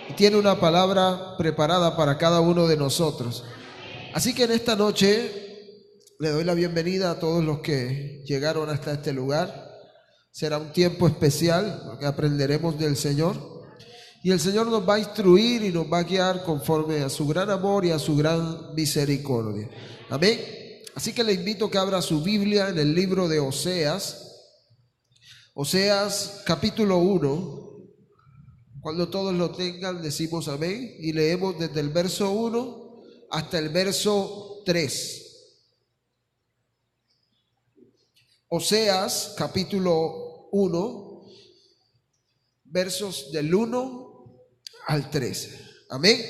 y tiene una palabra preparada para cada uno de nosotros. Así que en esta noche le doy la bienvenida a todos los que llegaron hasta este lugar. Será un tiempo especial porque aprenderemos del Señor y el Señor nos va a instruir y nos va a guiar conforme a su gran amor y a su gran misericordia. Amén. Así que le invito a que abra su Biblia en el libro de Oseas, capítulo 1. Cuando todos lo tengan decimos amén y leemos desde el verso 1 hasta el verso 3. Oseas capítulo 1, versos del 1 al 3. Amén.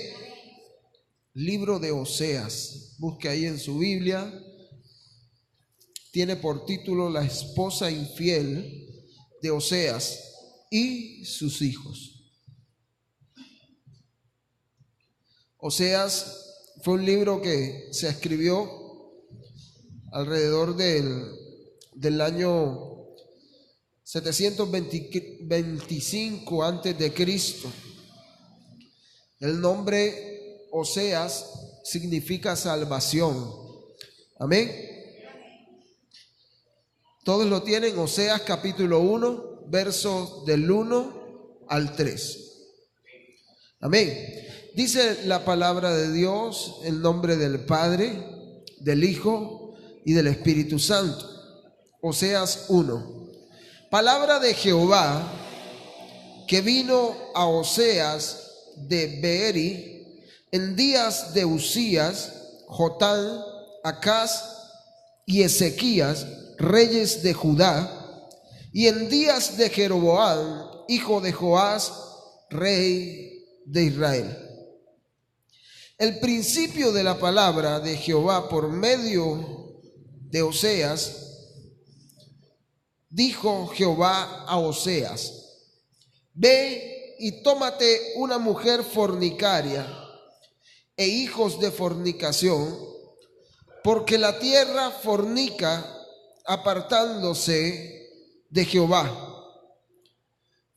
Libro de Oseas, busque ahí en su Biblia. Tiene por título La esposa infiel de Oseas y sus hijos. Oseas fue un libro que se escribió alrededor del año 725 antes de Cristo. El nombre Oseas significa salvación. Amén. Todos lo tienen. Oseas capítulo 1, versos del 1 al 3. Amén. Dice la palabra de Dios en nombre del Padre, del Hijo y del Espíritu Santo. Oseas 1. Palabra de Jehová que vino a Oseas de Beeri en días de Usías, Jotán, Acaz y Ezequías, reyes de Judá, y en días de Jeroboam, hijo de Joás, rey de Israel. El principio de la palabra de Jehová por medio de Oseas. Dijo Jehová a Oseas: ve y tómate una mujer fornicaria e hijos de fornicación, porque la tierra fornica apartándose de Jehová.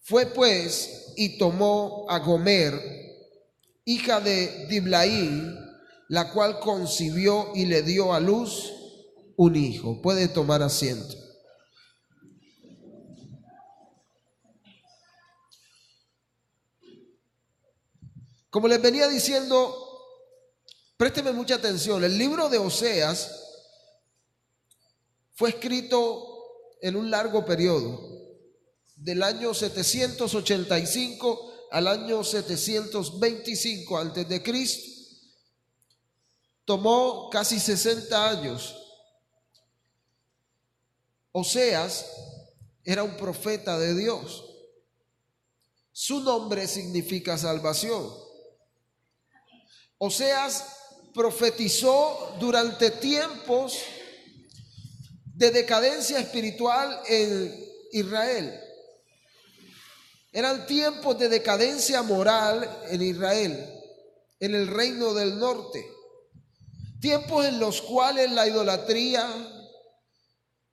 Fue pues y tomó a Gomer, hija de Diblaim, la cual concibió y le dio a luz un hijo. Puede tomar asiento. Como les venía diciendo, présteme mucha atención. El libro de Oseas fue escrito en un largo periodo, del año 785 al año 725 antes de Cristo. Tomó casi 60 años. Oseas era un profeta de Dios. Su nombre significa salvación. Oseas profetizó durante tiempos de decadencia espiritual en Israel. Eran tiempos de decadencia moral en Israel, en el reino del norte. Tiempos en los cuales la idolatría,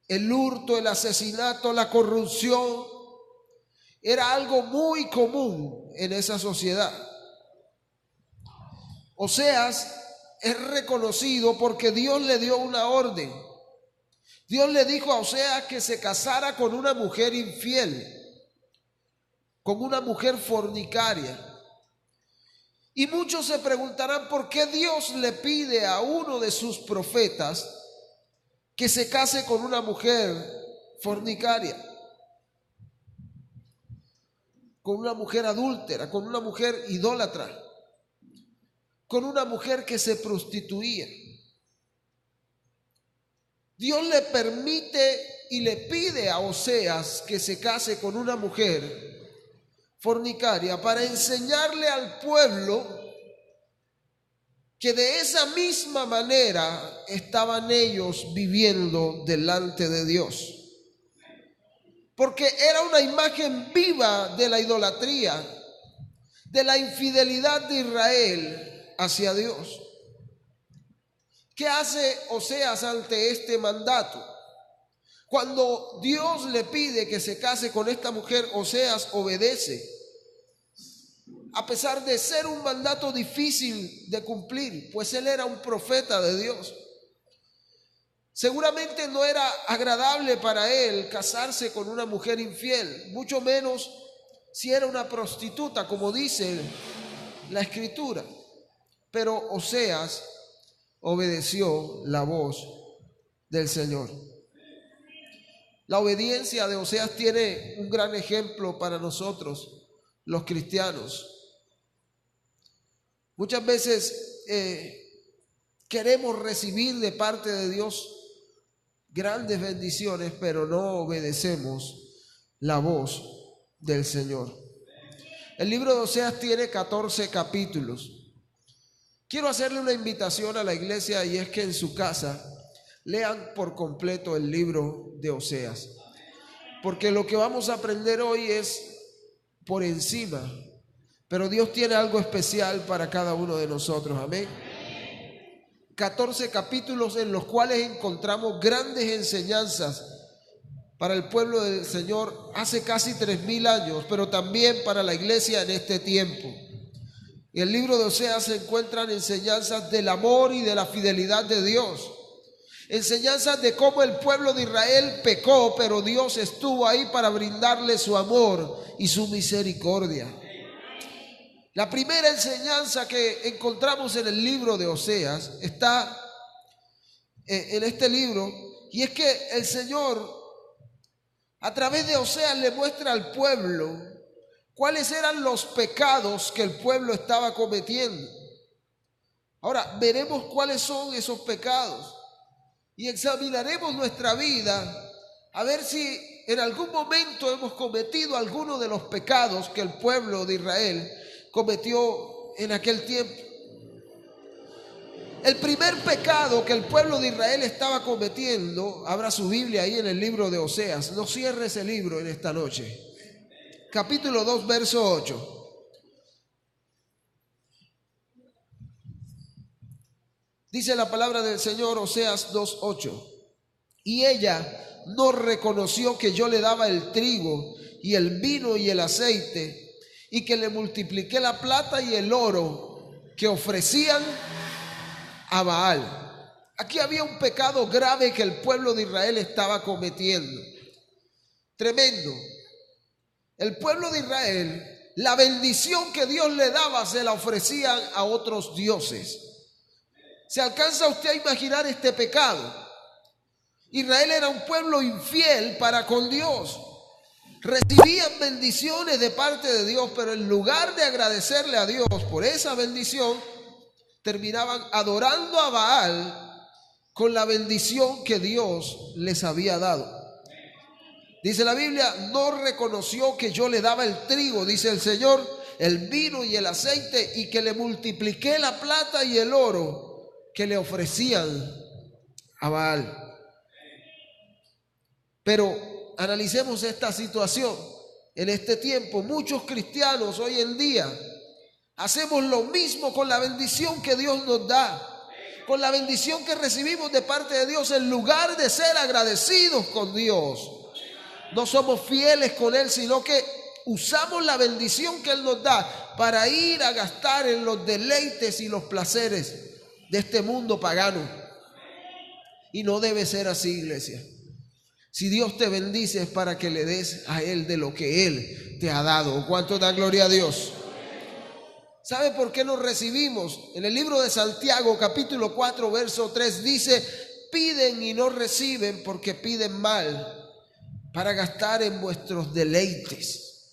el hurto, el asesinato, la corrupción era algo muy común en esa sociedad. Oseas es reconocido porque Dios le dio una orden. Dios le dijo a Oseas que se casara con una mujer infiel, con una mujer fornicaria. Y muchos se preguntarán por qué Dios le pide a uno de sus profetas que se case con una mujer fornicaria, con una mujer adúltera, con una mujer idólatra, con una mujer que se prostituía. Dios le permite y le pide a Oseas que se case con una mujer fornicaria para enseñarle al pueblo que de esa misma manera estaban ellos viviendo delante de Dios. Porque era una imagen viva de la idolatría, de la infidelidad de Israel hacia Dios. ¿Qué hace Oseas ante este mandato? Cuando Dios le pide que se case con esta mujer, Oseas obedece. a pesar de ser un mandato difícil de cumplir, pues él era un profeta de Dios. Seguramente no era agradable para él casarse con una mujer infiel, mucho menos si era una prostituta, como dice la Escritura. Pero Oseas obedeció la voz del Señor. La obediencia de Oseas tiene un gran ejemplo para nosotros, los cristianos. Muchas veces queremos recibir de parte de Dios grandes bendiciones, pero no obedecemos la voz del Señor. El libro de Oseas tiene 14 capítulos. Quiero hacerle una invitación a la iglesia, y es que en su casa lean por completo el libro de Oseas, porque lo que vamos a aprender hoy es por encima, pero Dios tiene algo especial para cada uno de nosotros. Amén. 14 capítulos en los cuales encontramos grandes enseñanzas para el pueblo del Señor hace casi 3000 años, pero también para la iglesia en este tiempo. En el libro de Oseas se encuentran enseñanzas del amor y de la fidelidad de Dios, enseñanzas de cómo el pueblo de Israel pecó, pero Dios estuvo ahí para brindarle su amor y su misericordia. La primera enseñanza que encontramos en el libro de Oseas está en este libro, y es que el Señor a través de Oseas le muestra al pueblo cuáles eran los pecados que el pueblo estaba cometiendo. Ahora veremos cuáles son esos pecados y examinaremos nuestra vida a ver si en algún momento hemos cometido alguno de los pecados que el pueblo de Israel cometió en aquel tiempo. El primer pecado que el pueblo de Israel estaba cometiendo, abra su Biblia ahí en el libro de Oseas, no cierre ese libro en esta noche. Capítulo 2, verso 8. Dice la palabra del Señor, Oseas 2:8. Y ella no reconoció que yo le daba el trigo y el vino y el aceite, y que le multipliqué la plata y el oro que ofrecían a Baal. Aquí había un pecado grave que el pueblo de Israel estaba cometiendo. Tremendo. El pueblo de Israel, la bendición que Dios le daba se la ofrecían a otros dioses. ¿Se alcanza usted a imaginar este pecado? Israel era un pueblo infiel para con Dios. Recibían bendiciones de parte de Dios, pero en lugar de agradecerle a Dios por esa bendición, terminaban adorando a Baal con la bendición que Dios les había dado. Dice la Biblia, no reconoció que yo le daba el trigo, dice el Señor, el vino y el aceite, y que le multipliqué la plata y el oro que le ofrecían a Baal. Pero analicemos esta situación. En este tiempo, muchos cristianos hoy en día hacemos lo mismo con la bendición que Dios nos da, con la bendición que recibimos de parte de Dios. En lugar de ser agradecidos con Dios, no somos fieles con Él, sino que usamos la bendición que Él nos da para ir a gastar en los deleites y los placeres de este mundo pagano. Y no debe ser así, iglesia. Si Dios te bendice es para que le des a Él de lo que Él te ha dado. ¿Cuánto da gloria a Dios? ¿Sabe por qué nos recibimos? En el libro de Santiago, capítulo 4, verso 3, dice: piden y no reciben porque piden mal, para gastar en vuestros deleites.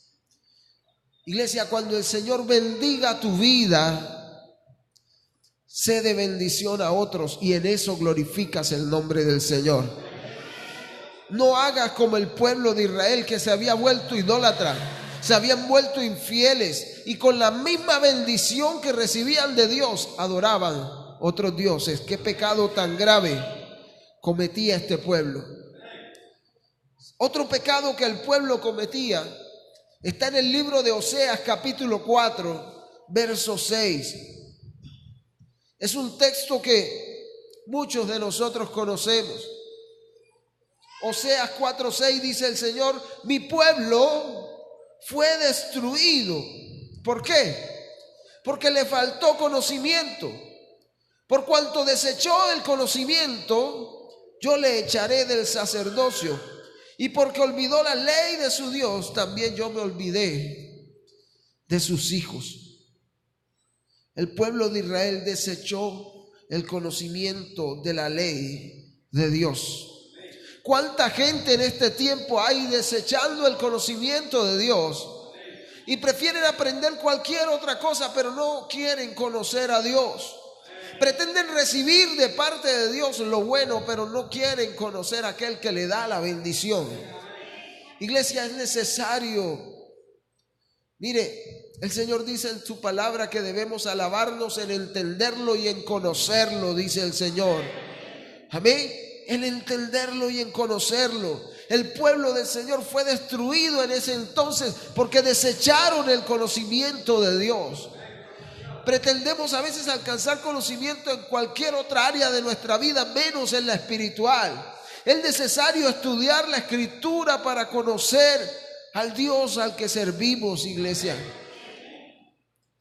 Iglesia, cuando el Señor bendiga tu vida, sé de bendición a otros, y en eso glorificas el nombre del Señor. No hagas como el pueblo de Israel, que se había vuelto idólatra, se habían vuelto infieles, y con la misma bendición que recibían de Dios adoraban otros dioses. Qué pecado tan grave cometía este pueblo. Otro pecado que el pueblo cometía está en el libro de Oseas, capítulo 4, verso 6. Es un texto que muchos de nosotros conocemos. Oseas 4:6 dice el Señor: mi pueblo fue destruido. ¿Por qué? porque le faltó conocimiento. Por cuanto desechó el conocimiento, yo le echaré del sacerdocio. Y porque olvidó la ley de su Dios, también yo me olvidé de sus hijos. El pueblo de Israel desechó el conocimiento de la ley de Dios. ¿Cuánta gente en este tiempo hay desechando el conocimiento de Dios? Y prefieren aprender cualquier otra cosa, pero no quieren conocer a Dios. Pretenden recibir de parte de Dios lo bueno, pero no quieren conocer a aquel que le da la bendición. Iglesia, es necesario. Mire, el Señor dice en su palabra que debemos alabarnos en entenderlo y en conocerlo, dice el Señor. Amén. En entenderlo y en conocerlo. El pueblo del Señor fue destruido en ese entonces porque desecharon el conocimiento de Dios. Pretendemos a veces alcanzar conocimiento en cualquier otra área de nuestra vida, menos en la espiritual. Es necesario estudiar la Escritura para conocer al Dios al que servimos, iglesia.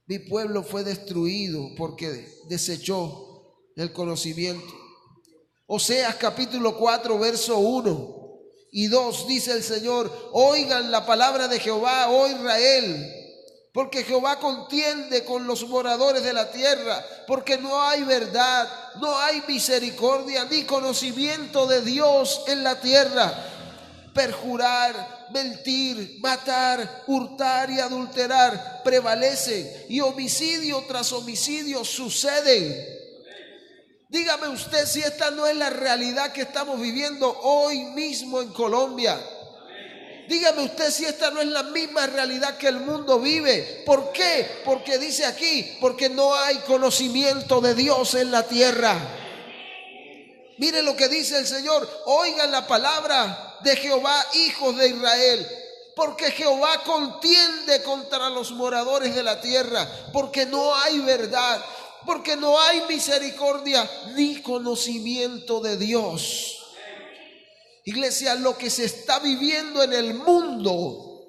Mi pueblo fue destruido porque desechó el conocimiento. Oseas capítulo 4, verso 1 y 2 dice el Señor: oigan la palabra de Jehová, oh Israel, porque Jehová contiende con los moradores de la tierra, porque no hay verdad, no hay misericordia ni conocimiento de Dios en la tierra. Perjurar, mentir, matar, hurtar y adulterar prevalecen, y homicidio tras homicidio suceden. Dígame usted si esta no es la realidad que estamos viviendo hoy mismo en Colombia. Dígame usted si esta no es la misma realidad que el mundo vive. ¿Por qué? Porque dice aquí, porque no hay conocimiento de Dios en la tierra. Mire lo que dice el Señor: oigan la palabra de Jehová, hijos de Israel, porque Jehová contiende contra los moradores de la tierra, porque no hay verdad, porque no hay misericordia ni conocimiento de Dios. Iglesia, lo que se está viviendo en el mundo,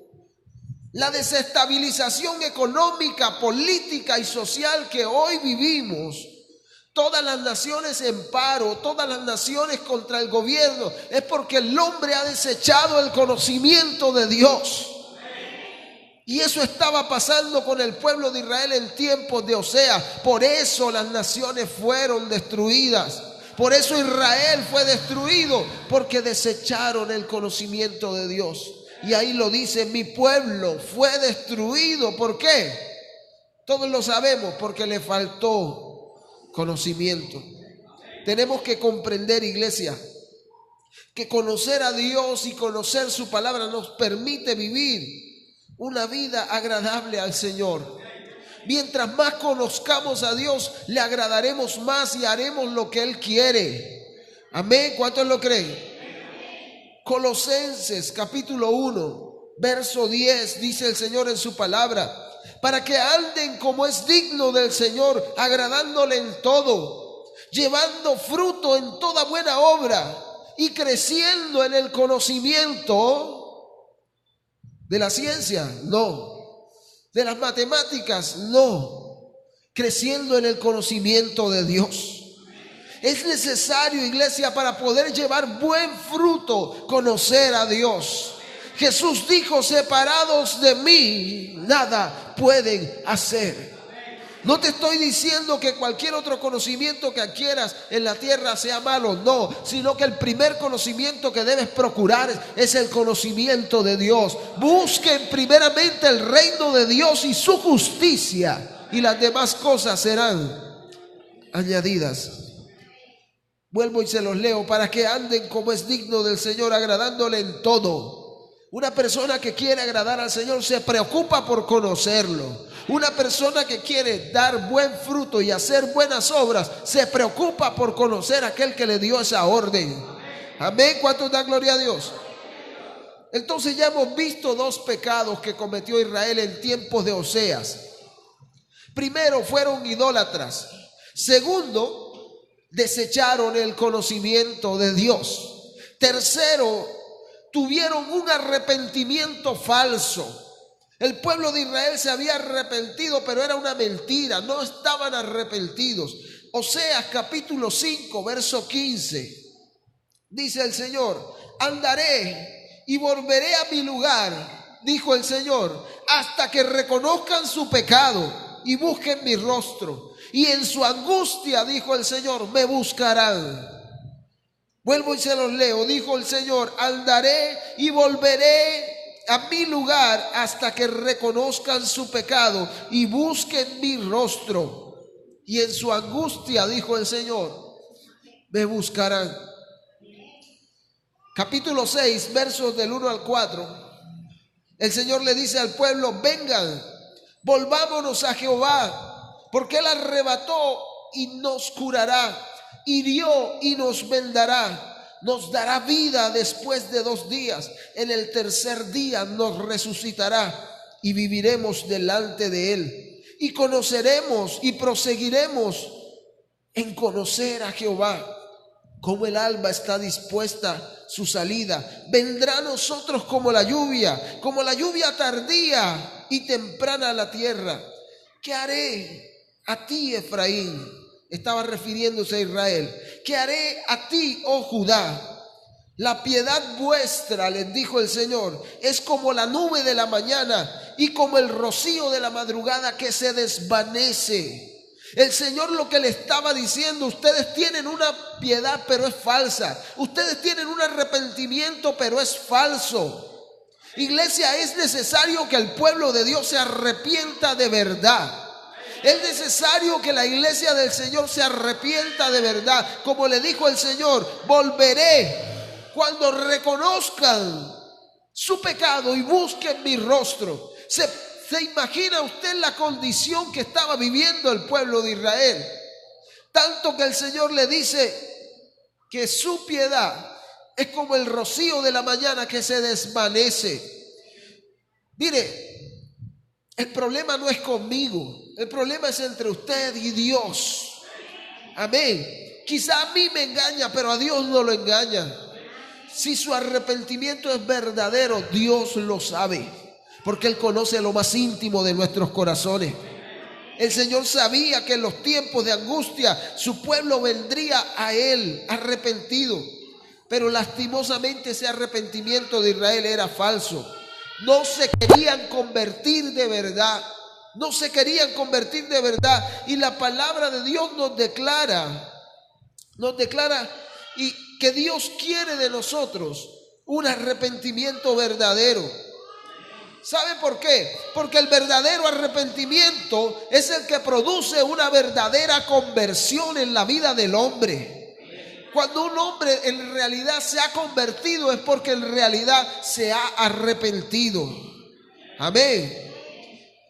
la desestabilización económica, política y social que hoy vivimos, todas las naciones en paro, todas las naciones contra el gobierno, es porque el hombre ha desechado el conocimiento de Dios. Y eso estaba pasando con el pueblo de Israel en tiempos de Oseas. Por eso las naciones fueron destruidas. Por eso Israel fue destruido, porque desecharon el conocimiento de Dios. Y ahí lo dice: mi pueblo fue destruido. ¿Por qué? Todos lo sabemos, porque le faltó conocimiento. Tenemos que comprender, iglesia, que conocer a Dios y conocer su palabra nos permite vivir una vida agradable al Señor. Mientras más conozcamos a Dios, le agradaremos más y haremos lo que Él quiere. Amén. ¿Cuántos lo creen? Colosenses capítulo 1, verso 10, dice el Señor en su palabra: para que anden como es digno del Señor, agradándole en todo, llevando fruto en toda buena obra y creciendo en el conocimiento de la ciencia, no. De las matemáticas, no. Creciendo en el conocimiento de Dios. Es necesario, iglesia, para poder llevar buen fruto, conocer a Dios. Jesús dijo: separados de mí, nada pueden hacer. No te estoy diciendo que cualquier otro conocimiento que adquieras en la tierra sea malo, no, sino que el primer conocimiento que debes procurar es el conocimiento de Dios. Busquen primeramente el reino de Dios y su justicia, y las demás cosas serán añadidas. Vuelvo y se los leo: para que anden como es digno del Señor, agradándole en todo. Una persona que quiere agradar al Señor se preocupa por conocerlo. Una persona que quiere dar buen fruto y hacer buenas obras se preocupa por conocer a aquel que le dio esa orden. Amén. ¿Cuántos dan gloria a Dios? Entonces ya hemos visto dos pecados que cometió Israel en tiempos de Oseas. Primero, fueron idólatras. Segundo, desecharon el conocimiento de Dios. Tercero, tuvieron un arrepentimiento falso. El pueblo de Israel se había arrepentido, pero era una mentira, no estaban arrepentidos. Oseas capítulo 5, verso 15. Dice el Señor: andaré y volveré a mi lugar, dijo el Señor, hasta que reconozcan su pecado y busquen mi rostro. Y en su angustia, dijo el Señor, me buscarán. Vuelvo y se los leo. Dijo el Señor: andaré y volveré a mi lugar hasta que reconozcan su pecado y busquen mi rostro. Y en su angustia, dijo el Señor, me buscarán. Capítulo 6, versos del 1 al 4. El Señor le dice al pueblo: vengan, volvámonos a Jehová, porque Él arrebató y nos curará, hirió y nos vendará. Nos dará vida después de 2 días. En el tercer día nos resucitará y viviremos delante de Él. Y conoceremos y proseguiremos en conocer a Jehová. Como el alba está dispuesta su salida, vendrá a nosotros como la lluvia tardía y temprana a la tierra. ¿Qué haré a ti, Efraín? Estaba refiriéndose a Israel. ¿Qué haré a ti, oh Judá? La piedad vuestra, les dijo el Señor, es como la nube de la mañana y como el rocío de la madrugada que se desvanece. El Señor lo que le estaba diciendo: ustedes tienen una piedad, pero es falsa. Ustedes tienen un arrepentimiento, pero es falso. Iglesia, es necesario que el pueblo de Dios se arrepienta de verdad. Es necesario que la iglesia del Señor se arrepienta de verdad. Como le dijo el Señor: volveré cuando reconozcan su pecado y busquen mi rostro. ¿Se imagina usted la condición que estaba viviendo el pueblo de Israel? Tanto que el Señor le dice que su piedad es como el rocío de la mañana que se desvanece. Mire, el problema no es conmigo, el problema es entre usted y Dios. Amén. Quizá a mí me engaña, pero a Dios no lo engaña. Si su arrepentimiento es verdadero, Dios lo sabe, porque Él conoce lo más íntimo de nuestros corazones. El Señor sabía que en los tiempos de angustia su pueblo vendría a Él arrepentido, pero lastimosamente ese arrepentimiento de Israel era falso. No se querían convertir de verdad. No se querían convertir de verdad. Y la palabra de Dios nos declara y que Dios quiere de nosotros un arrepentimiento verdadero. ¿Sabe por qué? Porque el verdadero arrepentimiento es el que produce una verdadera conversión en la vida del hombre. Cuando un hombre en realidad se ha convertido, es porque en realidad se ha arrepentido. Amén.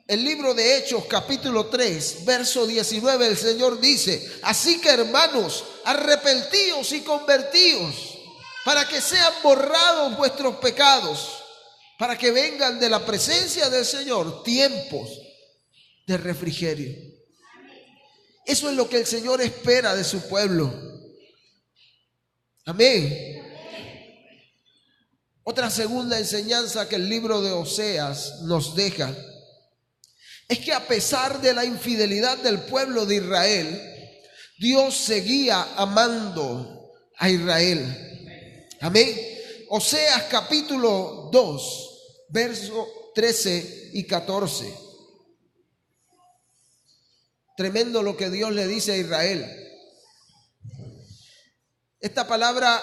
El libro de Hechos capítulo 3 verso 19, el Señor dice: así que, hermanos, arrepentíos y convertíos, para que sean borrados vuestros pecados, para que vengan de la presencia del Señor tiempos de refrigerio. Eso es lo que el Señor espera de su pueblo. Amén. Otra segunda enseñanza que el libro de Oseas nos deja es que a pesar de la infidelidad del pueblo de Israel, Dios seguía amando a Israel. Amén. Oseas capítulo 2, versos 13 y 14. Tremendo lo que Dios le dice a Israel. Esta palabra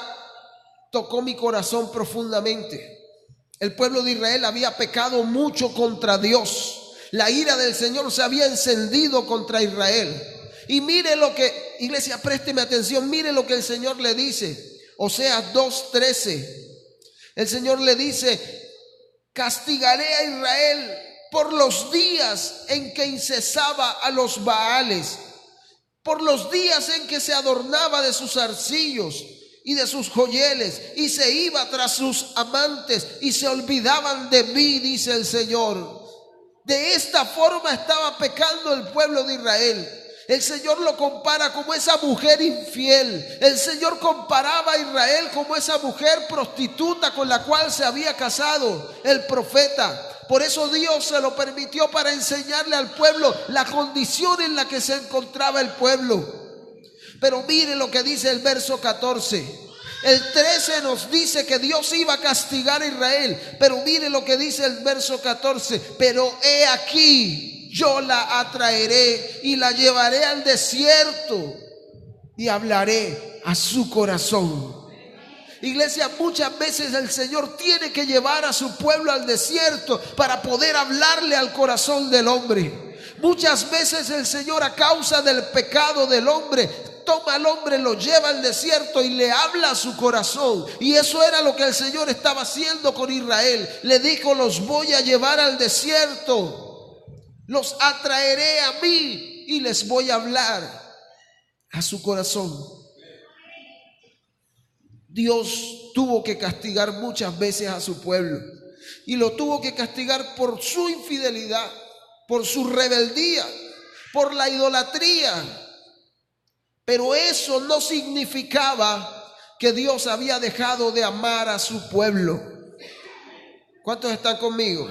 tocó mi corazón profundamente. El pueblo de Israel había pecado mucho contra Dios. La ira del Señor se había encendido contra Israel. Y mire lo que, iglesia, présteme atención, mire lo que el Señor le dice. Oseas 2:13. El Señor le dice: castigaré a Israel por los días en que incesaba a los Baales, por los días en que se adornaba de sus arcillos y de sus joyeles, y se iba tras sus amantes, y se olvidaban de mí, dice el Señor. De esta forma estaba pecando el pueblo de Israel. El Señor lo compara como esa mujer infiel. El Señor comparaba a Israel como esa mujer prostituta con la cual se había casado el profeta. Por eso Dios se lo permitió, para enseñarle al pueblo la condición en la que se encontraba el pueblo. Pero mire lo que dice el verso 14. El 13 nos dice que Dios iba a castigar a Israel, pero mire lo que dice el verso 14. Pero he aquí, yo la atraeré y la llevaré al desierto y hablaré a su corazón. Iglesia, muchas veces el Señor tiene que llevar a su pueblo al desierto para poder hablarle al corazón del hombre. Muchas veces el Señor, a causa del pecado del hombre, toma al hombre, lo lleva al desierto y le habla a su corazón. Y eso era lo que el Señor estaba haciendo con Israel. Le dijo: los voy a llevar al desierto, los atraeré a mí y les voy a hablar a su corazón. Dios tuvo que castigar muchas veces a su pueblo, y lo tuvo que castigar por su infidelidad, por su rebeldía, por la idolatría. Pero eso no significaba que Dios había dejado de amar a su pueblo. ¿Cuántos están conmigo?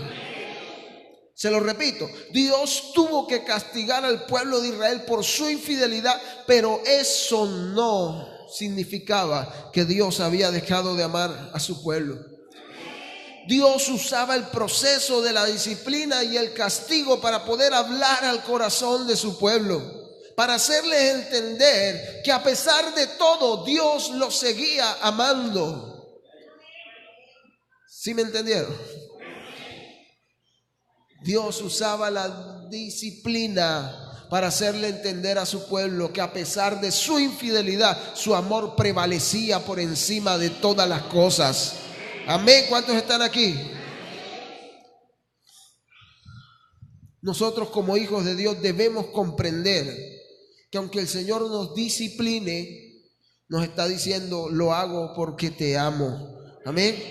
Se lo repito, Dios tuvo que castigar al pueblo de Israel por su infidelidad, pero eso no significaba que Dios había dejado de amar a su pueblo. Dios usaba el proceso de la disciplina y el castigo para poder hablar al corazón de su pueblo, para hacerles entender que a pesar de todo Dios los seguía amando. ¿Sí me entendieron? Dios usaba la disciplina para hacerle entender a su pueblo que a pesar de su infidelidad, su amor prevalecía por encima de todas las cosas. Amén. ¿Cuántos están aquí? Nosotros, como hijos de Dios, debemos comprender que aunque el Señor nos discipline, nos está diciendo: lo hago porque te amo. Amén.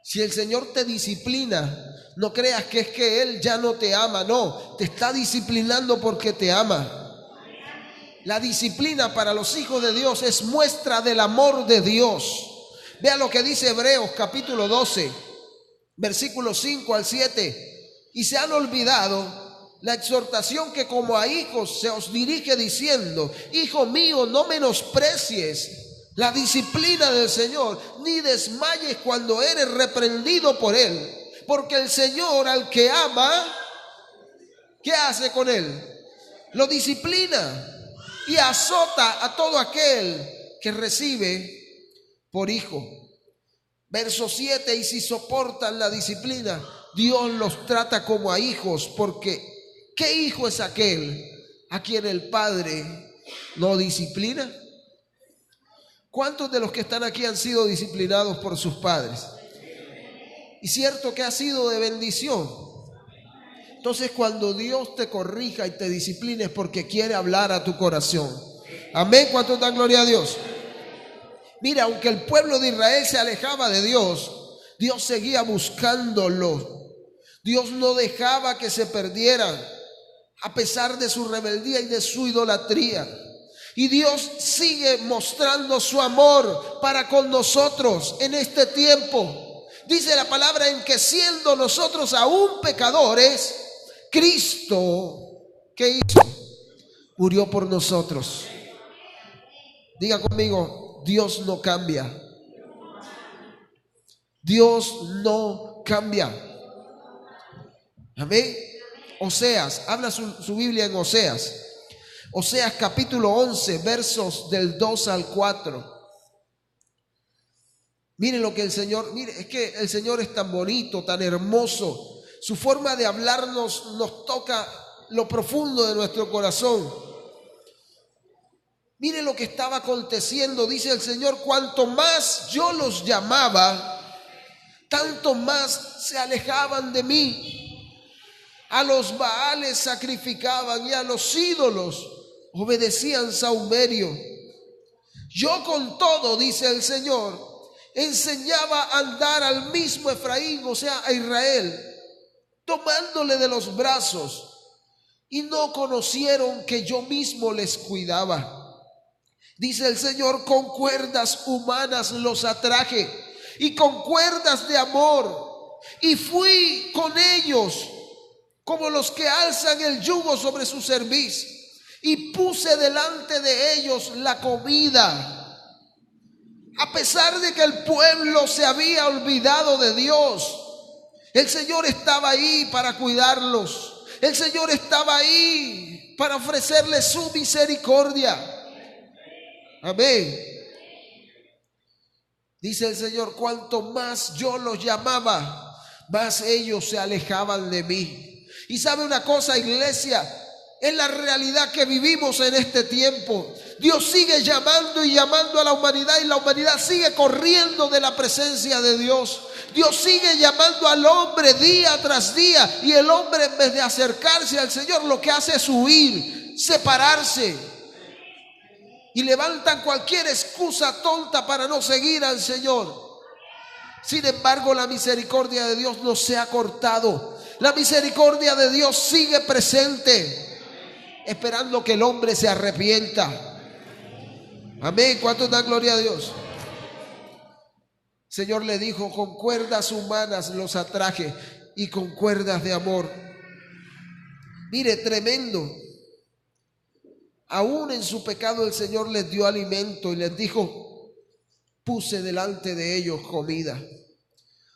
Si el Señor te disciplina, no creas que es que Él ya no te ama. No, te está disciplinando porque te ama. La disciplina para los hijos de Dios es muestra del amor de Dios. Vea lo que dice Hebreos capítulo 12, versículos 5 al 7. Y se han olvidado la exhortación que como a hijos se os dirige, diciendo: hijo mío, no menosprecies la disciplina del Señor, ni desmayes cuando eres reprendido por Él. Porque el Señor al que ama, ¿qué hace con él? Lo disciplina y azota a todo aquel que recibe por hijo. Verso 7: y si soportan la disciplina, Dios los trata como a hijos, porque ¿qué hijo es aquel a quien el Padre no disciplina? ¿Cuántos de los que están aquí han sido disciplinados por sus padres? Y cierto que ha sido de bendición. Entonces, cuando Dios te corrija y te discipline, es porque quiere hablar a tu corazón. Amén. ¿Cuántos dan gloria a Dios? Mira, aunque el pueblo de Israel se alejaba de Dios, Dios seguía buscándolo. Dios no dejaba que se perdieran, a pesar de su rebeldía y de su idolatría. Y Dios sigue mostrando su amor para con nosotros en este tiempo. Dice la palabra en que siendo nosotros aún pecadores, Cristo, ¿qué hizo? Murió por nosotros. Diga conmigo: Dios no cambia. Dios no cambia. Amén. Oseas, habla su Biblia en Oseas. Oseas capítulo 11, versos del 2 al 4. Miren lo que el Señor, mire, es que el Señor es tan bonito, tan hermoso. Su forma de hablarnos nos toca lo profundo de nuestro corazón. Mire lo que estaba aconteciendo. Dice el Señor: cuanto más yo los llamaba, tanto más se alejaban de mí. A los Baales sacrificaban y a los ídolos obedecían saumerio. Yo con todo, dice el Señor, enseñaba a andar al mismo Efraín, o sea, a Israel, tomándole de los brazos, y no conocieron que yo mismo les cuidaba. Dice el Señor: con cuerdas humanas los atraje, y con cuerdas de amor y fui con ellos como los que alzan el yugo sobre su cerviz, y puse delante de ellos la comida. A pesar de que el pueblo se había olvidado de Dios, el Señor estaba ahí para cuidarlos. El Señor estaba ahí para ofrecerles su misericordia. Amén. Dice el Señor, cuanto más yo los llamaba, más ellos se alejaban de mí. Y sabe una cosa, iglesia, es la realidad que vivimos en este tiempo. Dios sigue llamando y llamando a la humanidad, y la humanidad sigue corriendo de la presencia de Dios. Dios sigue llamando al hombre día tras día, y el hombre, en vez de acercarse al Señor, lo que hace es huir, separarse, y levantan cualquier excusa tonta para no seguir al Señor. Sin embargo, la misericordia de Dios no se ha cortado. La misericordia de Dios sigue presente, esperando que el hombre se arrepienta. Amén. ¿Cuántos dan gloria a Dios? El Señor le dijo, con cuerdas humanas los atraje y con cuerdas de amor. Mire, tremendo. Aún en su pecado el Señor les dio alimento y les dijo, puse delante de ellos comida,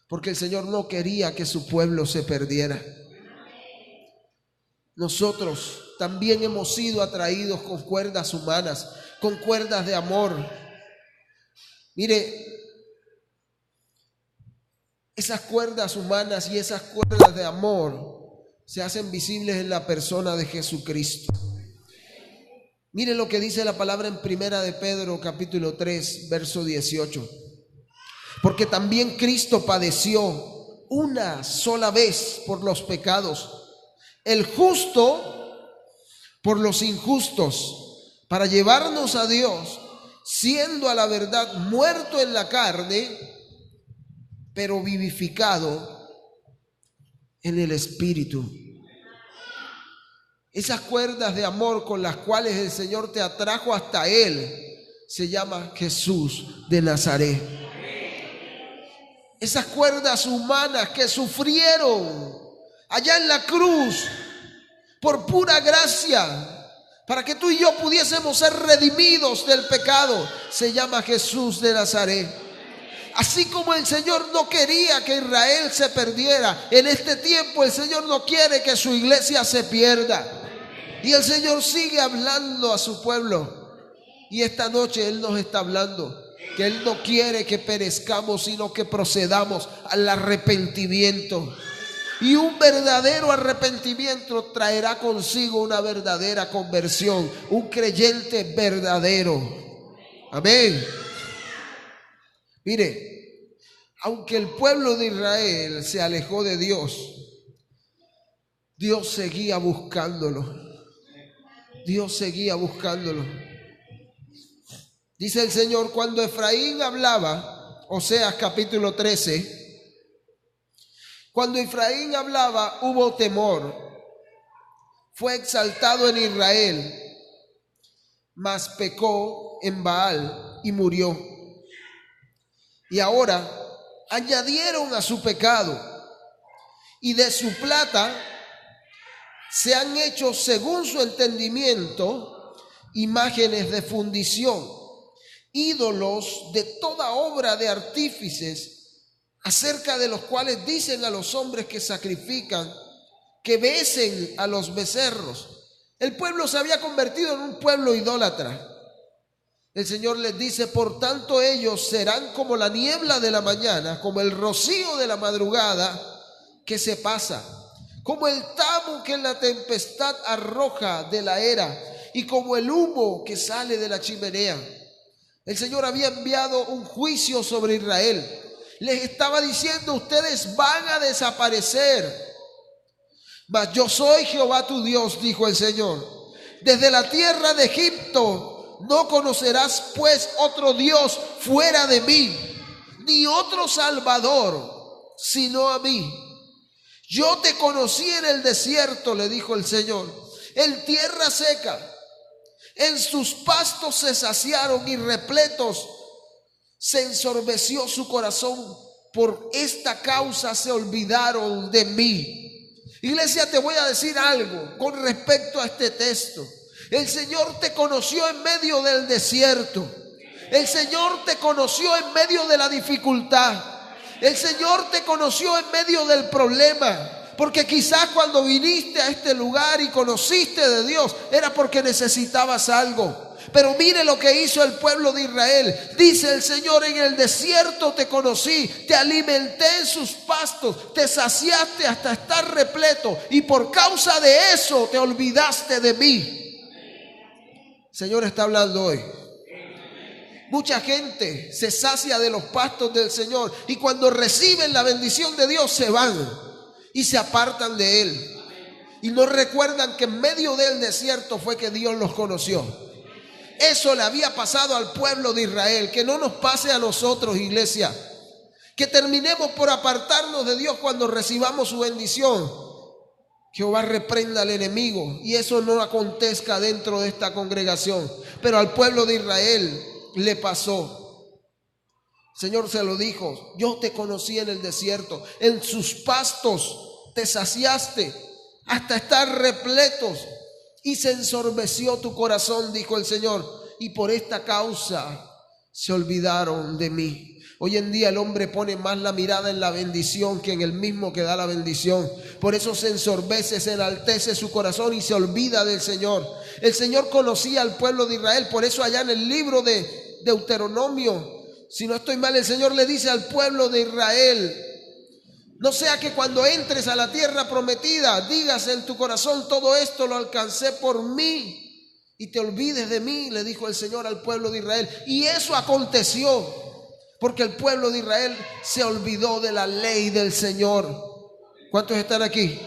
porque el Señor no quería que su pueblo se perdiera. Nosotros también hemos sido atraídos con cuerdas humanas, con cuerdas de amor. Mire, esas cuerdas humanas y esas cuerdas de amor se hacen visibles en la persona de Jesucristo. Mire lo que dice la palabra en Primera de Pedro, capítulo 3, verso 18. Porque también Cristo padeció una sola vez por los pecados, el justo por los injustos, para llevarnos a Dios, siendo a la verdad muerto en la carne, pero vivificado en el Espíritu. Esas cuerdas de amor con las cuales el Señor te atrajo hasta Él, se llama Jesús de Nazaret. Esas cuerdas humanas que sufrieron allá en la cruz por pura gracia, para que tú y yo pudiésemos ser redimidos del pecado, se llama Jesús de Nazaret. Así como el Señor no quería que Israel se perdiera, en este tiempo el Señor no quiere que su iglesia se pierda. Y el Señor sigue hablando a su pueblo. Y esta noche Él nos está hablando que Él no quiere que perezcamos, sino que procedamos al arrepentimiento. Y un verdadero arrepentimiento traerá consigo una verdadera conversión, un creyente verdadero. Amén. Mire, aunque el pueblo de Israel se alejó de Dios, Dios seguía buscándolo. Dios seguía buscándolo. Dice el Señor, cuando Efraín hablaba, Oseas capítulo 13, cuando Efraín hablaba hubo temor, fue exaltado en Israel, mas pecó en Baal y murió. Y ahora añadieron a su pecado, y de su plata se han hecho según su entendimiento imágenes de fundición, ídolos de toda obra de artífices, acerca de los cuales dicen a los hombres que sacrifican que besen a los becerros. El pueblo se había convertido en un pueblo idólatra. El Señor les dice, por tanto ellos serán como la niebla de la mañana, como el rocío de la madrugada que se pasa, como el tamo que en la tempestad arroja de la era, y como el humo que sale de la chimenea. El Señor había enviado un juicio sobre Israel. Les estaba diciendo, ustedes van a desaparecer. Mas yo soy Jehová tu Dios, dijo el Señor. Desde la tierra de Egipto no conocerás pues otro Dios fuera de mí, ni otro Salvador sino a mí. Yo te conocí en el desierto, le dijo el Señor, en tierra seca. En sus pastos se saciaron y repletos se ensorbeció su corazón. por esta causa se olvidaron de mí. Iglesia, te voy a decir algo con respecto a este texto. El Señor te conoció en medio del desierto. El Señor te conoció en medio de la dificultad. El Señor te conoció en medio del problema. Porque quizás cuando viniste a este lugar y conociste de Dios, era porque necesitabas algo. Pero mire lo que hizo el pueblo de Israel. Dice el Señor: en el desierto te conocí, te alimenté en sus pastos, te saciaste hasta estar repleto, y por causa de eso te olvidaste de mí. El Señor está hablando hoy. Mucha gente se sacia de los pastos del Señor, y cuando reciben la bendición de Dios se van y se apartan de Él, y no recuerdan que en medio del desierto fue que Dios los conoció. Eso le había pasado al pueblo de Israel. Que no nos pase a nosotros, iglesia, que terminemos por apartarnos de Dios cuando recibamos su bendición. Jehová reprenda al enemigo y eso no acontezca dentro de esta congregación. Pero al pueblo de Israel le pasó. El Señor se lo dijo: yo te conocí en el desierto, en sus pastos te saciaste hasta estar repletos, y se ensorbeció tu corazón, dijo el Señor, y por esta causa se olvidaron de mí. Hoy en día el hombre pone más la mirada en la bendición que en el mismo que da la bendición. Por eso se ensorbece, se enaltece su corazón y se olvida del Señor. El Señor conocía al pueblo de Israel. Por eso allá en el libro de Deuteronomio, si no estoy mal, el Señor le dice al pueblo de Israel: no sea que cuando entres a la tierra prometida digas en tu corazón: todo esto lo alcancé por mí, y te olvides de mí, le dijo el Señor al pueblo de Israel. Y eso aconteció, porque el pueblo de Israel se olvidó de la ley del Señor. ¿Cuántos están aquí?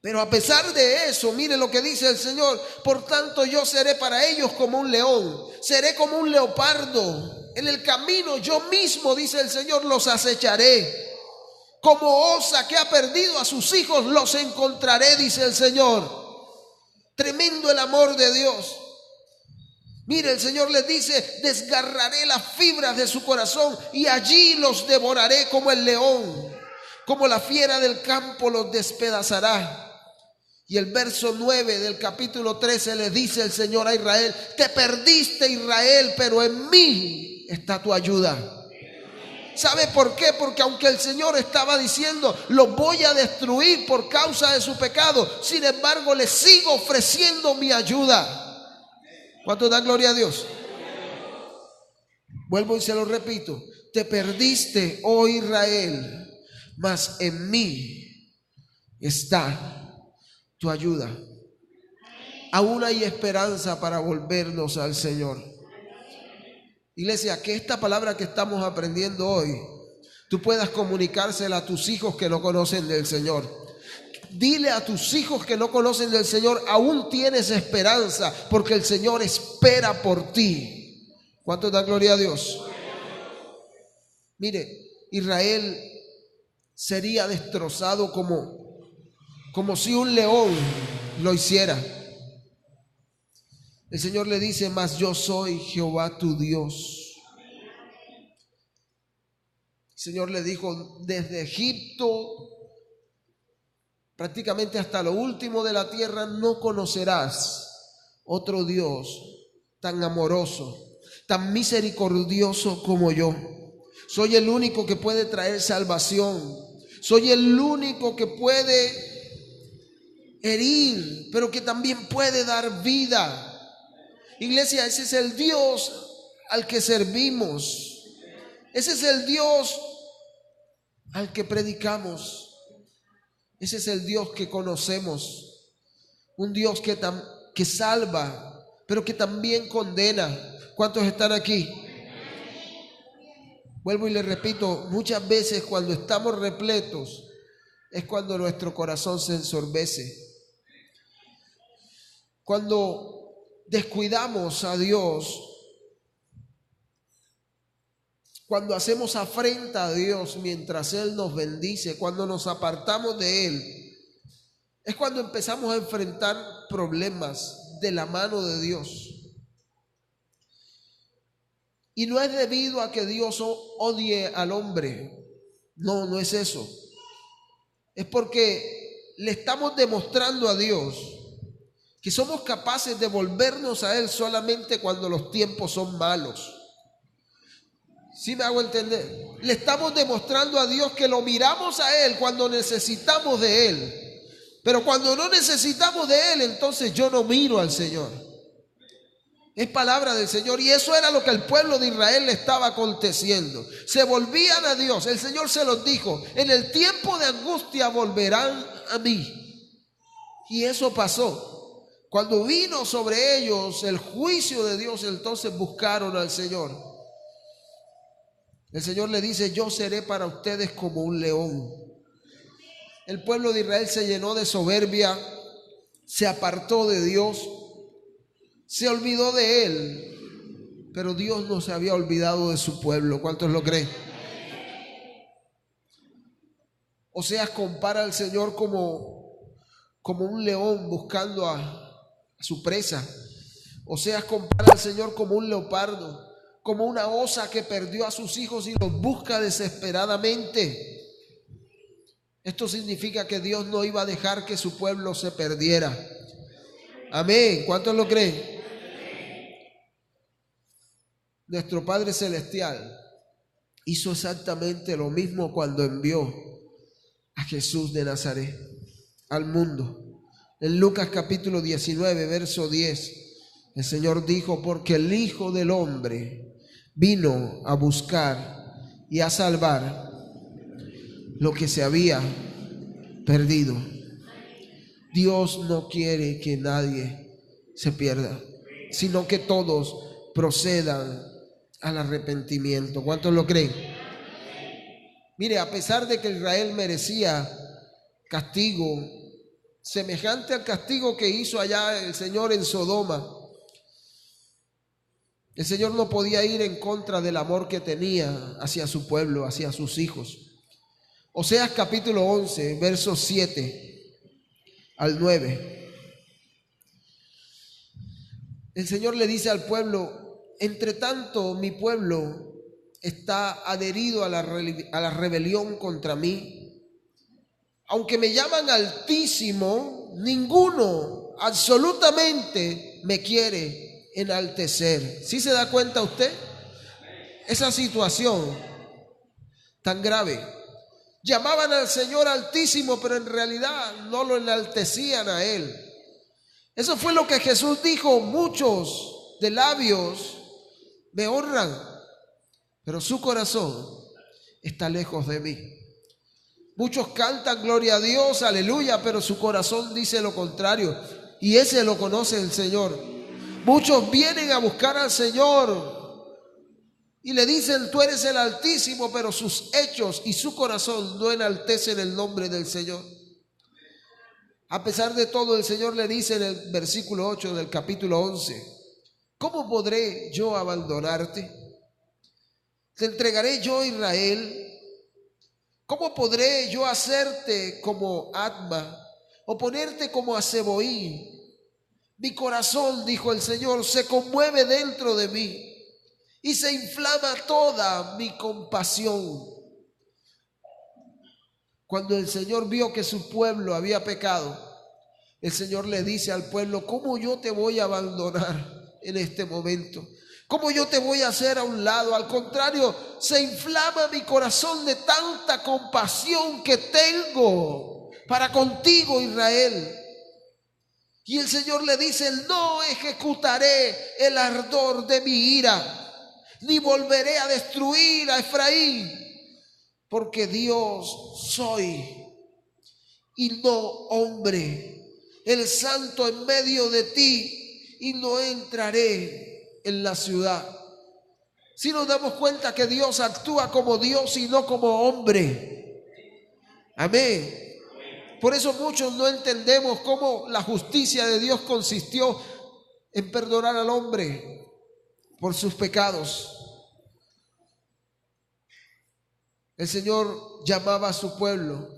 Pero a pesar de eso, mire lo que dice el Señor: por tanto yo seré para ellos como un león, seré como un leopardo. En el camino yo mismo, dice el Señor, los acecharé. Como osa que ha perdido a sus hijos, los encontraré, dice el Señor. Tremendo el amor de Dios. Mire, el Señor les dice: desgarraré las fibras de su corazón y allí los devoraré como el león, como la fiera del campo los despedazará. Y el verso 9 del capítulo 13 le dice el Señor a Israel: te perdiste, Israel, pero en mí está tu ayuda. ¿Sabe por qué? Porque aunque el Señor estaba diciendo: los voy a destruir por causa de su pecado, sin embargo les sigo ofreciendo mi ayuda. ¿Cuánto dan gloria a Dios? Vuelvo y se lo repito: te perdiste, oh Israel, mas en mí está tu ayuda. Aún hay esperanza para volvernos al Señor. Iglesia, que esta palabra que estamos aprendiendo hoy, tú puedas comunicársela a tus hijos que no conocen del Señor. Dile a tus hijos que no conocen del Señor: aún tienes esperanza, porque el Señor espera por ti. ¿Cuánto da gloria a Dios? Mire, Israel sería destrozado como si un león lo hiciera. El Señor le dice: mas yo soy Jehová tu Dios. El Señor le dijo: desde Egipto prácticamente hasta lo último de la tierra no conocerás otro Dios tan amoroso, tan misericordioso como yo. Soy el único que puede traer salvación. Soy el único que puede herir, pero que también puede dar vida. Iglesia, ese es el Dios al que servimos. Ese es el Dios al que predicamos. Ese es el Dios que conocemos. Un Dios que salva, pero que también condena. ¿Cuántos están aquí? Vuelvo y les repito: muchas veces cuando estamos repletos es cuando nuestro corazón se ensorbece. Cuando descuidamos a Dios, cuando hacemos afrenta a Dios mientras Él nos bendice, cuando nos apartamos de Él, es cuando empezamos a enfrentar problemas de la mano de Dios. Y no es debido a que Dios odie al hombre. No, no es eso. Es porque le estamos demostrando a Dios que somos capaces de volvernos a Él solamente cuando los tiempos son malos. ¿Sí me hago entender? Le estamos demostrando a Dios que lo miramos a Él cuando necesitamos de Él. Pero cuando no necesitamos de Él, entonces yo no miro al Señor. Es palabra del Señor, y eso era lo que al pueblo de Israel le estaba aconteciendo. Se volvían a Dios. El Señor se los dijo: en el tiempo de angustia volverán a mí. Y eso pasó. Cuando vino sobre ellos el juicio de Dios, entonces buscaron al Señor. El Señor le dice: yo seré para ustedes como un león. El pueblo de Israel se llenó de soberbia, se apartó de Dios, se olvidó de Él, pero Dios no se había olvidado de su pueblo. ¿Cuántos lo creen? Oseas compara al Señor como un león buscando a su presa. Oseas compara al Señor como un leopardo, como una osa que perdió a sus hijos y los busca desesperadamente. Esto significa que Dios no iba a dejar que su pueblo se perdiera. Amén. ¿Cuántos lo creen? Nuestro Padre Celestial hizo exactamente lo mismo cuando envió a Jesús de Nazaret al mundo. En Lucas capítulo 19, verso 10, el Señor dijo: porque el Hijo del Hombre vino a buscar y a salvar lo que se había perdido. Dios no quiere que nadie se pierda, sino que todos procedan al arrepentimiento. ¿Cuántos lo creen? Mire, a pesar de que Israel merecía castigo semejante al castigo que hizo allá el Señor en Sodoma, el Señor no podía ir en contra del amor que tenía hacia su pueblo, hacia sus hijos. Oseas capítulo 11, versos 7 al 9. El Señor le dice al pueblo: entre tanto mi pueblo está adherido a la rebelión contra mí. Aunque me llaman Altísimo, ninguno absolutamente me quiere enaltecer. ¿Sí se da cuenta usted? Esa situación tan grave. Llamaban al Señor Altísimo, pero en realidad no lo enaltecían a Él. Eso fue lo que Jesús dijo: muchos de labios me honran, pero su corazón está lejos de mí. Muchos cantan gloria a Dios, aleluya, pero su corazón dice lo contrario, y ese lo conoce el Señor. Muchos vienen a buscar al Señor y le dicen: tú eres el Altísimo, pero sus hechos y su corazón no enaltecen el nombre del Señor. A pesar de todo, el Señor le dice en el versículo 8 del capítulo 11: ¿cómo podré yo abandonarte? ¿Te entregaré yo a Israel? ¿Cómo podré yo hacerte como Adma o ponerte como a Seboí? Mi corazón, dijo el Señor, se conmueve dentro de mí y se inflama toda mi compasión. Cuando el Señor vio que su pueblo había pecado, el Señor le dice al pueblo: ¿cómo yo te voy a abandonar en este momento? ¿Cómo yo te voy a hacer a un lado? Al contrario, se inflama mi corazón de tanta compasión que tengo para contigo, Israel. Y el Señor le dice: no ejecutaré el ardor de mi ira, ni volveré a destruir a Efraín, porque Dios soy y no hombre, el santo en medio de ti, y no entraré en la ciudad. Si nos damos cuenta que Dios actúa como Dios y no como hombre. Amén. Por eso muchos no entendemos cómo la justicia de Dios consistió en perdonar al hombre por sus pecados. El Señor llamaba a su pueblo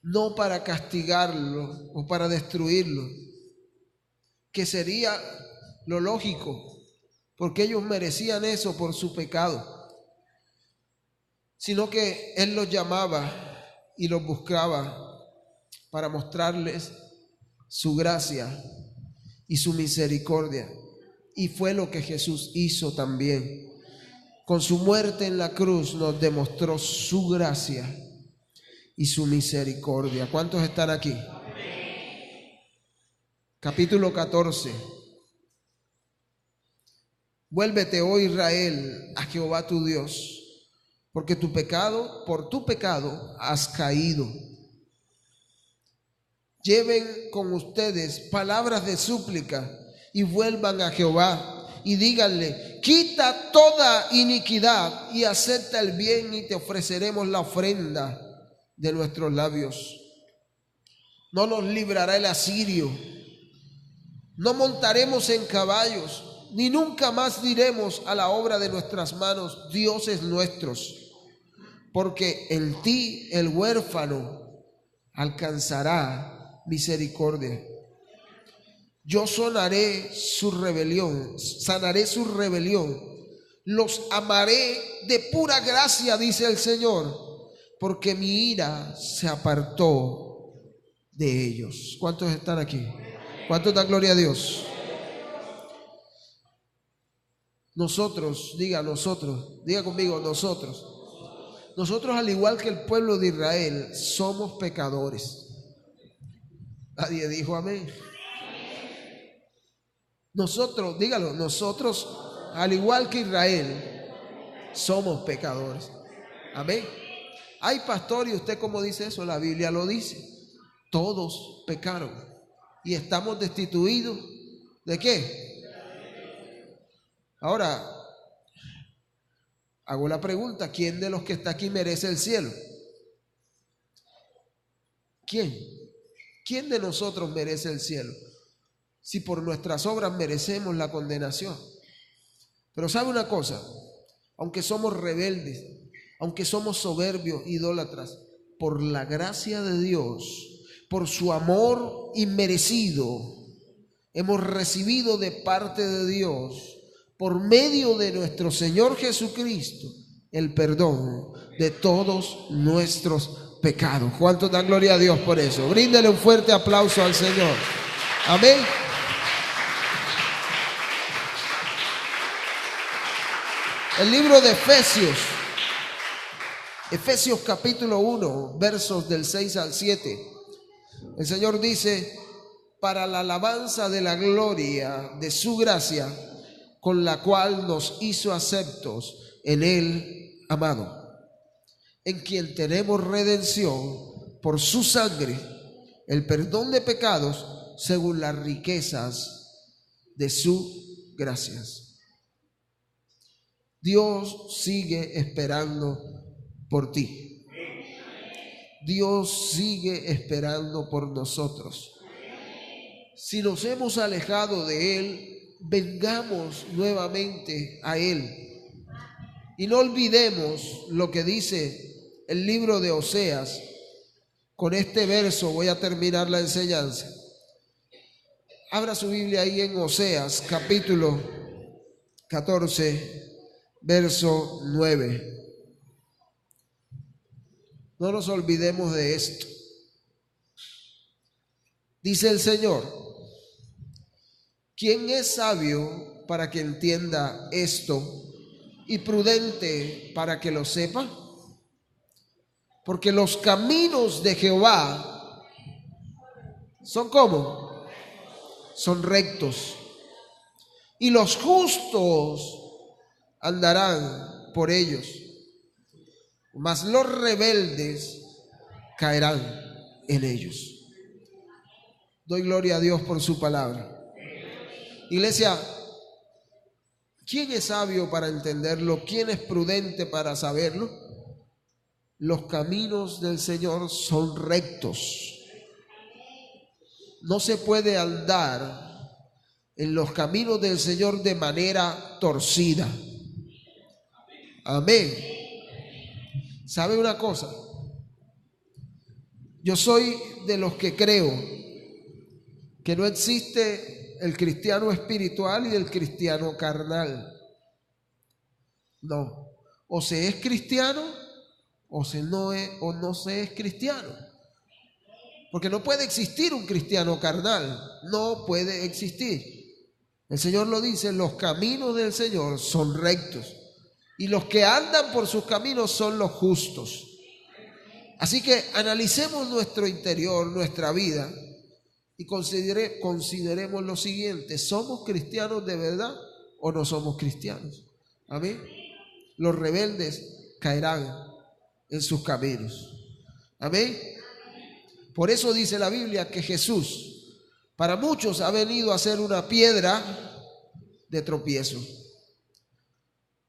no para castigarlo o para destruirlo, que sería lo lógico, porque ellos merecían eso por su pecado, sino que Él los llamaba y los buscaba para mostrarles su gracia y su misericordia. Y fue lo que Jesús hizo también. Con su muerte en la cruz nos demostró su gracia y su misericordia. ¿Cuántos están aquí? Capítulo 14. Vuélvete, oh Israel, a Jehová tu Dios, porque por tu pecado has caído. Lleven con ustedes palabras de súplica y vuelvan a Jehová y díganle: quita toda iniquidad y acepta el bien, y te ofreceremos la ofrenda de nuestros labios. No nos librará el asirio, no montaremos en caballos, ni nunca más diremos a la obra de nuestras manos: dioses nuestros. Porque en ti el huérfano alcanzará misericordia. Yo sanaré su rebelión, los amaré de pura gracia, dice el Señor, porque mi ira se apartó de ellos. ¿Cuántos están aquí? ¿Cuántos dan gloria a Dios? Nosotros, diga conmigo, nosotros, al igual que el pueblo de Israel, somos pecadores. Nadie dijo amén. Nosotros, dígalo, nosotros, al igual que Israel, somos pecadores. Amén. Ay, pastor, ¿y usted cómo dice eso? La Biblia lo dice. Todos pecaron y estamos destituidos ¿de qué? Ahora, hago la pregunta: ¿quién de los que está aquí merece el cielo? ¿Quién? ¿Quién de nosotros merece el cielo? Si por nuestras obras merecemos la condenación. Pero ¿sabe una cosa? Aunque somos rebeldes, aunque somos soberbios, idólatras, por la gracia de Dios, por su amor inmerecido, hemos recibido de parte de Dios, por medio de nuestro Señor Jesucristo, el perdón de todos nuestros pecados. ¿Cuántos dan gloria a Dios por eso? Bríndele un fuerte aplauso al Señor. Amén. El libro de Efesios capítulo 1, versos del 6 al 7. El Señor dice: para la alabanza de la gloria de su gracia, con la cual nos hizo aceptos en el amado, en quien tenemos redención por su sangre, el perdón de pecados según las riquezas de sus gracias. Dios sigue esperando por ti. Dios sigue esperando por nosotros. Si nos hemos alejado de Él, vengamos nuevamente a Él. Y no olvidemos lo que dice el libro de Oseas. Con este verso voy a terminar la enseñanza. Abra su Biblia ahí en Oseas, capítulo 14, verso 9. No nos olvidemos de esto. Dice el Señor: ¿quién es sabio para que entienda esto y prudente para que lo sepa? Porque los caminos de Jehová son ¿cómo? Son rectos, y los justos andarán por ellos, mas los rebeldes caerán en ellos. Doy gloria a Dios por su palabra. Iglesia, ¿quién es sabio para entenderlo? ¿Quién es prudente para saberlo? Los caminos del Señor son rectos. No se puede andar en los caminos del Señor de manera torcida. Amén. ¿Sabe una cosa? Yo soy de los que creo que no existe el cristiano espiritual y el cristiano carnal. No, o se es cristiano o no se es cristiano. Porque no puede existir un cristiano carnal, no puede existir. El Señor lo dice, los caminos del Señor son rectos y los que andan por sus caminos son los justos. Así que analicemos nuestro interior, nuestra vida y consideremos lo siguiente: ¿somos cristianos de verdad o no somos cristianos? Amén. Los rebeldes caerán en sus caminos. Amén. Por eso dice la Biblia que Jesús para muchos ha venido a ser una piedra de tropiezo.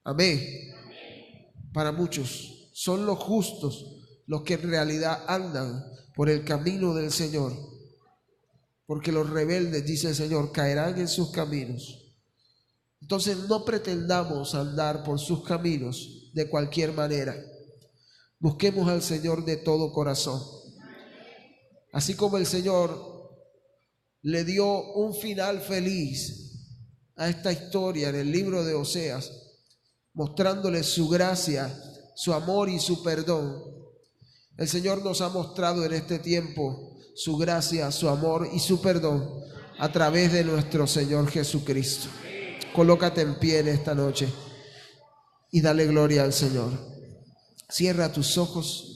Amén. Para muchos son los justos los que en realidad andan por el camino del Señor, porque los rebeldes, dice el Señor, caerán en sus caminos. Entonces no pretendamos andar por sus caminos de cualquier manera. Busquemos al Señor de todo corazón. Así como el Señor le dio un final feliz a esta historia en el libro de Oseas, mostrándole su gracia, su amor y su perdón, el Señor nos ha mostrado en este tiempo su gracia, su amor y su perdón a través de nuestro Señor Jesucristo. Colócate en pie en esta noche y dale gloria al Señor. Cierra tus ojos.